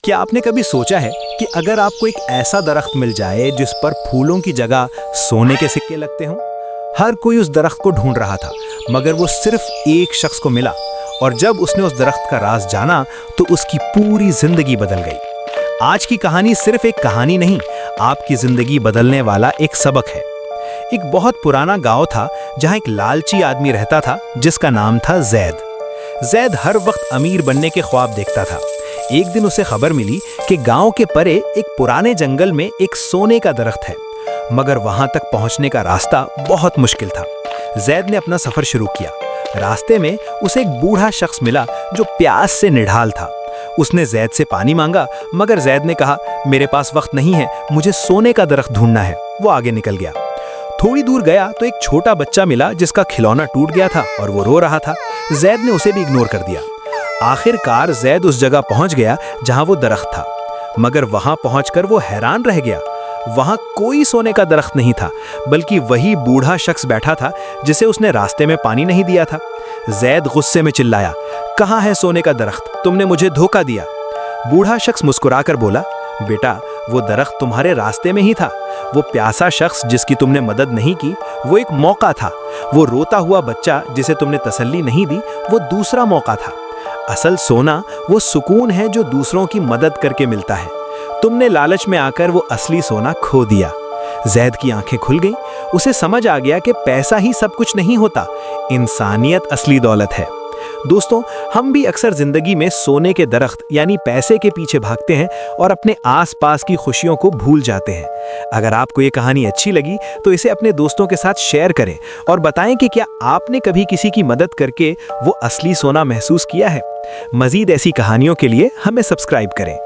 क्या आपने कभी सोचा है कि अगर आपको एक ऐसा दरख्त मिल जाए जिस पर फूलों की जगह सोने के सिक्के लगते हों? हर कोई उस दरख्त को ढूंढ रहा था, मगर वो सिर्फ एक शख्स को मिला, और जब उसने उस दरख्त का राज जाना तो उसकी पूरी जिंदगी बदल गई। आज की कहानी सिर्फ एक कहानी नहीं, आपकी जिंदगी बदलने वाला एक सबक है। एक बहुत पुराना गांव था जहां एक लालची आदमी रहता था जिसका नाम था जैद। जैद हर वक्त अमीर बनने के ख्वाब देखता था। एक दिन उसे खबर मिली कि गांव के परे एक पुराने जंगल में एक सोने का दरख्त है, मगर वहां तक पहुंचने का रास्ता बहुत मुश्किल था। जैद ने अपना सफर शुरू किया। रास्ते में उसे एक बूढ़ा शख्स मिला जो प्यास से निढाल था। उसने जैद से पानी मांगा, मगर जैद ने कहा, मेरे पास वक्त नहीं है, मुझे सोने का दरख्त ढूंढना है। वो आगे निकल गया। थोड़ी दूर गया तो एक छोटा बच्चा मिला जिसका खिलौना टूट गया था और वो रो रहा था। जैद ने उसे भी इग्नोर कर दिया। आखिरकार जैद उस जगह पहुंच गया जहां वो दरख्त था, मगर वहां पहुंचकर वो हैरान रह गया। वहां कोई सोने का दरख्त नहीं था, बल्कि वही बूढ़ा शख्स बैठा था जिसे उसने रास्ते में पानी नहीं दिया था। जैद गुस्से में चिल्लाया, कहाँ है सोने का दरख्त? तुमने मुझे धोखा दिया। बूढ़ा शख्स मुस्कुराकर बोला, बेटा, वो दरख्त तुम्हारे रास्ते में ही था। वो प्यासा शख्स जिसकी तुमने मदद नहीं की, वो एक मौका था। वो रोता हुआ बच्चा जिसे तुमने तसल्ली नहीं दी, वो दूसरा मौका था। असल सोना वो सुकून है जो दूसरों की मदद करके मिलता है। तुमने लालच में आकर वो असली सोना खो दिया। जैद की आंखें खुल गईं। उसे समझ आ गया कि पैसा ही सब कुछ नहीं होता, इंसानियत असली दौलत है। दोस्तों, हम भी अक्सर जिंदगी में सोने के दरख्त यानी पैसे के पीछे भागते हैं और अपने आसपास की खुशियों को भूल जाते हैं। अगर आपको ये कहानी अच्छी लगी तो इसे अपने दोस्तों के साथ शेयर करें और बताएं कि क्या आपने कभी किसी की मदद करके वो असली सोना महसूस किया है। मजीद ऐसी कहानियों के लिए हमें सब्सक्राइब करें।